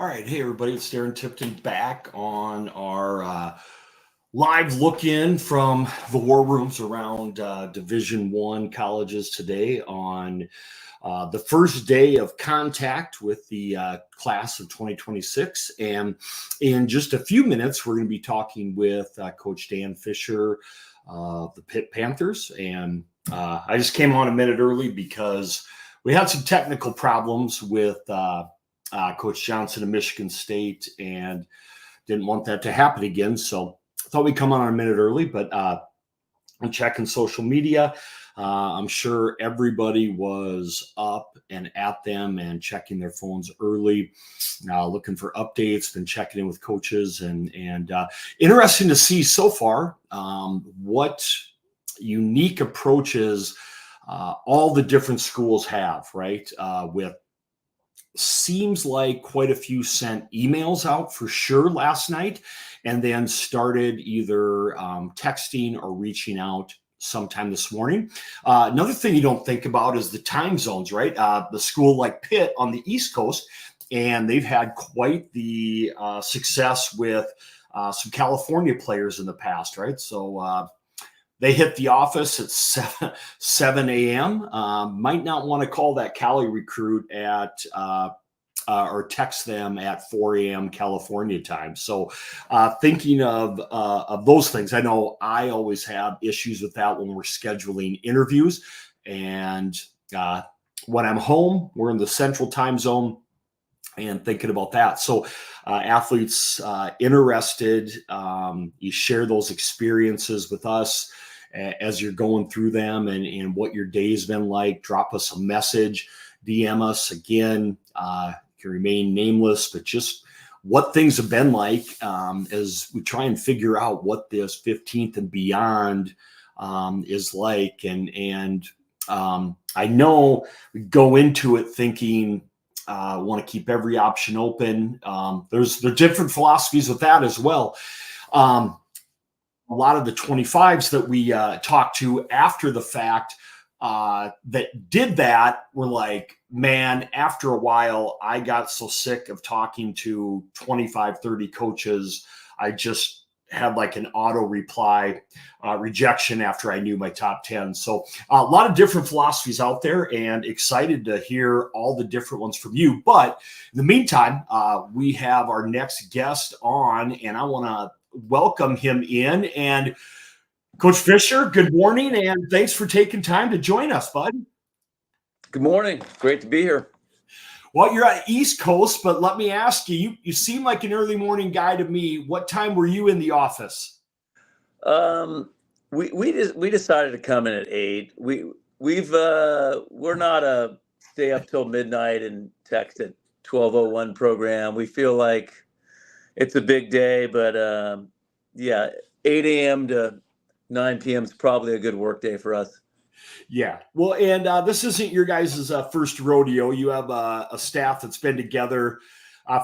All right. Hey, everybody. It's Darren Tipton back on our live look-in from the war rooms around Division I colleges today on the first day of contact with the class of 2026. And in just a few minutes, we're going to be talking with Coach Dan Fischer of the Pitt Panthers. And I just came on a minute early because we had some technical problems with Coach Johnson of Michigan State and didn't want that to happen again. So I thought we'd come on a minute early, but I'm checking social media. I'm sure everybody was up and at them and checking their phones early, looking for updates, been checking in with coaches and interesting to see so far what unique approaches all the different schools have, right? With seems like quite a few sent emails out for sure last night and then started either texting or reaching out sometime this morning. Another thing you don't think about is the time zones, right? The school like Pitt on the East Coast, and they've had quite the success with some California players in the past, right? So they hit the office at 7 a.m. Might not want to call that Cali recruit at or text them at 4 a.m. California time. So thinking of those things, I know I always have issues with that when we're scheduling interviews. And when I'm home, we're in the central time zone and thinking about that. So athletes interested, you share those experiences with us as you're going through them and what your day's been like. Drop us a message, DM us again. Can remain nameless, but just what things have been like as we try and figure out what this 15th and beyond is like. And I know we go into it thinking want to keep every option open. There's different philosophies with that as well. A lot of the 25s that we talked to after the fact that did that were like, man, after a while, I got so sick of talking to 25, 30 coaches. I just had like an auto reply rejection after I knew my top 10. So a lot of different philosophies out there and excited to hear all the different ones from you. But in the meantime, we have our next guest on, and I want to welcome him in. And Coach Fischer, good morning, and thanks for taking time to join us, bud. Good morning. Great to be here. Well, you're at East Coast, but let me ask you, you seem like an early morning guy to me. What time were you in the office? We decided to come in at 8. We're not a stay up till midnight and text at 12:01 program. We feel like it's a big day, but 8 a.m. to 9 p.m. is probably a good work day for us. Yeah. Well, and this isn't your guys' first rodeo. You have a staff that's been together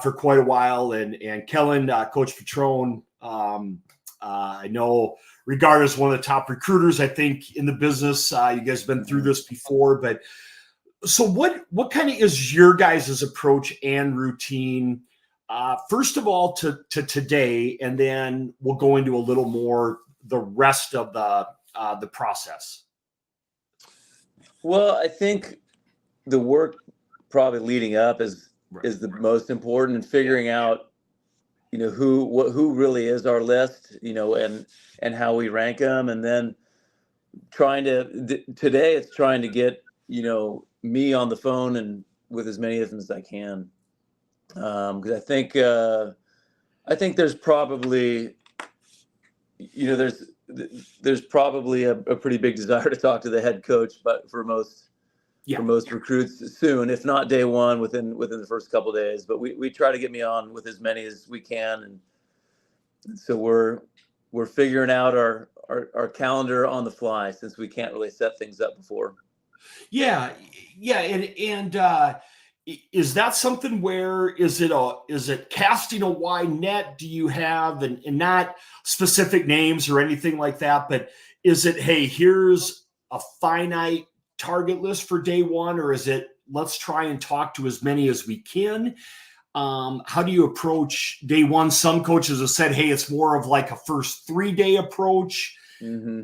for quite a while. And Kellen, Coach Petrone, I know regarded as one of the top recruiters, I think, in the business. You guys have been through this before. But so what kind of is your guys' approach and routine, first of all, to today, and then we'll go into a little more the rest of the process? Well, I think the work probably leading up is the most important, and figuring out, who really is our list, and how we rank them, and then today it's trying to get me on the phone and with as many of them as I can, because I think there's probably there's probably a pretty big desire to talk to the head coach, but for most recruits soon, if not day one, within the first couple of days. But we try to get me on with as many as we can, and so we're figuring out our calendar on the fly, since we can't really set things up before. Yeah, and is that something where is it casting a wide net? Do you have and not specific names or anything like that, but is it, hey, here's a finite target list for day one, or is it let's try and talk to as many as we can? How do you approach day one? Some coaches have said, hey, it's more of like a first 3-day approach. Mm-hmm.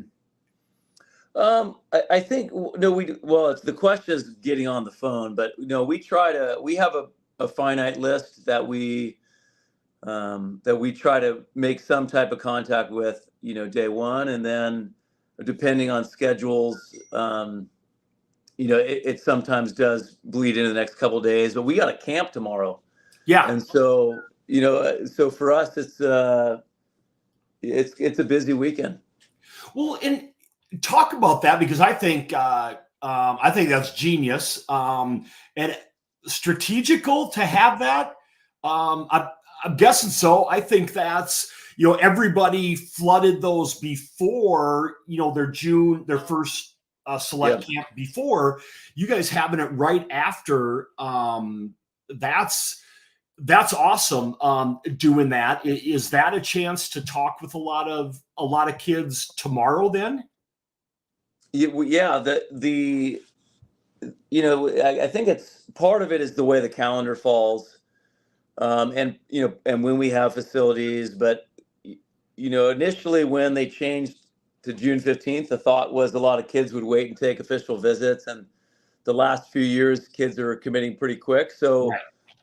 I think, no, the question is getting on the phone, but we have a finite list that we try to make some type of contact with, day one. And then depending on schedules, it sometimes does bleed into the next couple of days, but we got a camp tomorrow. Yeah. And so, so for us, it's a busy weekend. Well, and talk about that, because I think that's genius, and strategical to have that. I'm guessing so. I think that's, everybody flooded those before, their first select camp before. You guys having it right after. That's awesome. Doing that. Is that a chance to talk with a lot of kids tomorrow then? Yeah. I think it's part of it is the way the calendar falls. And when we have facilities, but initially when they changed to June 15th, the thought was a lot of kids would wait and take official visits. And the last few years, kids are committing pretty quick. So right.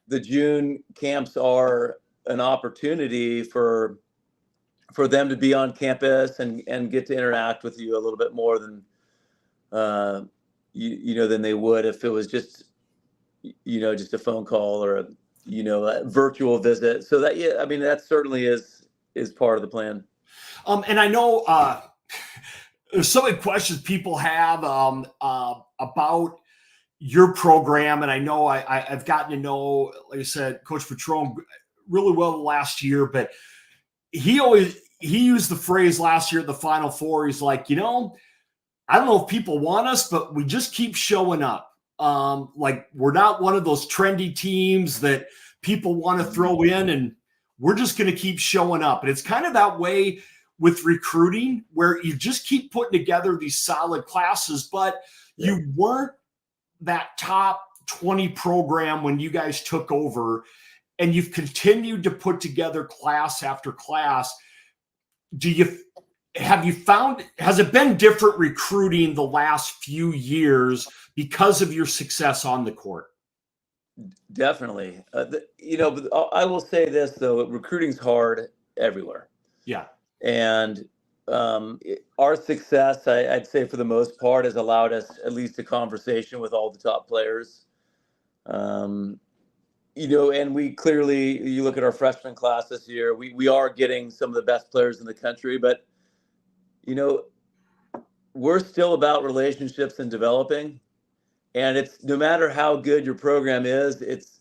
The June camps are an opportunity for them to be on campus and get to interact with you a little bit more than than they would if it was just a phone call or a virtual visit. So that that certainly is part of the plan. And I know there's so many questions people have about your program, and I know I've gotten to know, like I said, Coach Petrone really well the last year, but he used the phrase last year at the Final Four. He's like, I don't know if people want us, but we just keep showing up. Like, we're not one of those trendy teams that people want to throw in, and we're just going to keep showing up. And it's kind of that way with recruiting, where you just keep putting together these solid classes, but you weren't that top 20 program when you guys took over, and you've continued to put together class after class. Have you found, has it been different recruiting the last few years because of your success on the court? Definitely. I will say this though, recruiting's hard everywhere. Yeah. And our success, I'd say for the most part, has allowed us at least a conversation with all the top players. And we clearly, you look at our freshman class this year, we are getting some of the best players in the country, but we're still about relationships and developing. And it's, no matter how good your program is, it's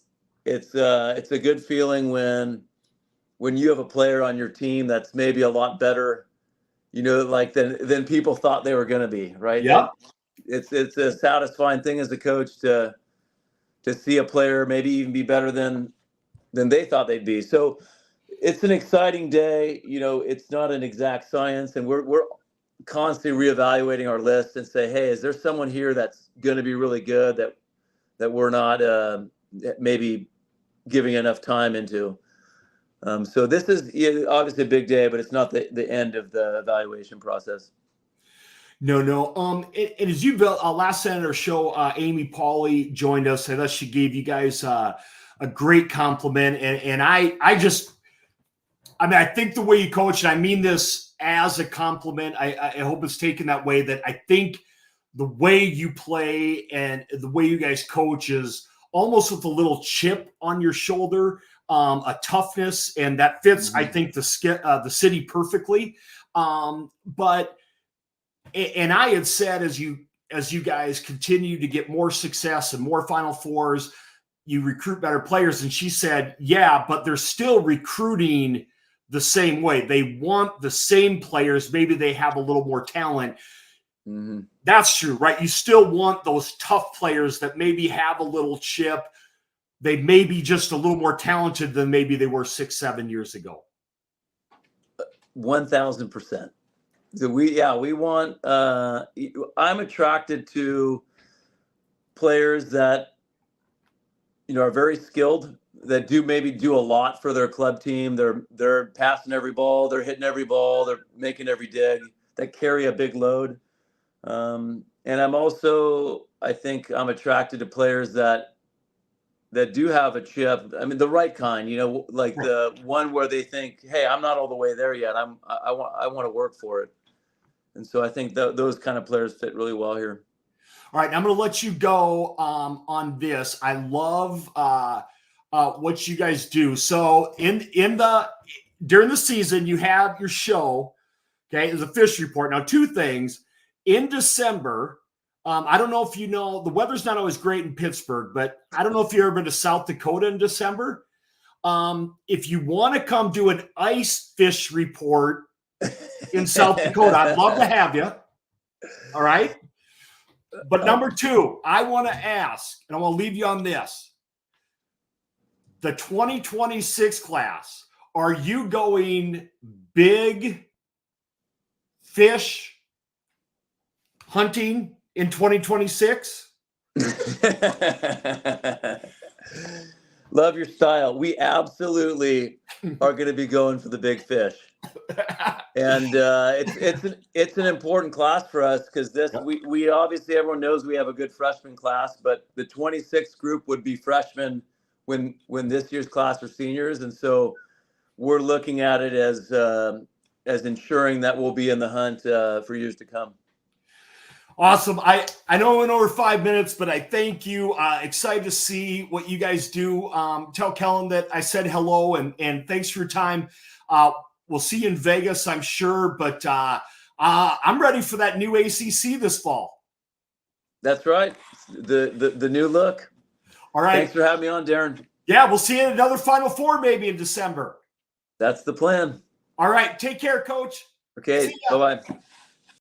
a good feeling when you have a player on your team that's maybe a lot better, than people thought they were going to be, right? Yeah. It's a satisfying thing as a coach to see a player maybe even be better than they thought they'd be. So it's an exciting day. It's not an exact science, and we're constantly reevaluating our list and say, hey, is there someone here that's going to be really good that we're not maybe giving enough time into? So this is obviously a big day, but it's not the end of the evaluation process. No. And as you built last Senator show, Amy Pauley joined us. I thought she gave you guys a great compliment. And I think the way you coach, and I mean this as a compliment, I hope it's taken that way, that I think the way you play and the way you guys coach is almost with a little chip on your shoulder, a toughness, and that fits, I think, the city perfectly. But I had said, as you guys continue to get more success and more Final Fours, you recruit better players. And she said, yeah, but they're still recruiting the same way. They want the same players. Maybe they have a little more talent. Mm-hmm. That's true, right? You still want those tough players that maybe have a little chip. They may be just a little more talented than maybe they were 6-7 years ago. 1,000%. So we want, I'm attracted to players that, are very skilled. that maybe do a lot for their club team. They're passing every ball, they're hitting every ball, they're making every dig, that carry a big load. And I think I'm attracted to players that do have a chip. I mean, the right kind, like the one where they think, hey, I'm not all the way there yet. I want to work for it. And so I think those kind of players fit really well here. All right, I'm going to let you go on this. I love what you guys do. So during the season, you have your show. Okay, it's a fish report. Now, two things. In December, I don't know if you know, the weather's not always great in Pittsburgh, but I don't know if you've ever been to South Dakota in December. If you want to come do an ice fish report in South Dakota, I'd love to have you. All right. But number two, I want to ask, and I want to leave you on this. The 2026 class, are you going big fish hunting in 2026? Love your style. We absolutely are going to be going for the big fish. And it's an important class for us because we obviously, everyone knows we have a good freshman class, but the 26th group would be freshmen when this year's class are seniors, and so we're looking at it as ensuring that we'll be in the hunt for years to come. Awesome. I know I went over 5 minutes, but I thank you. Excited to see what you guys do. Tell Kellen that I said hello and thanks for your time. We'll see you in Vegas, I'm sure, but I'm ready for that new ACC this fall. That's right. The new look. All right. Thanks for having me on, Darren. Yeah, we'll see you in another Final Four maybe in December. That's the plan. All right. Take care, Coach. Okay. Bye-bye.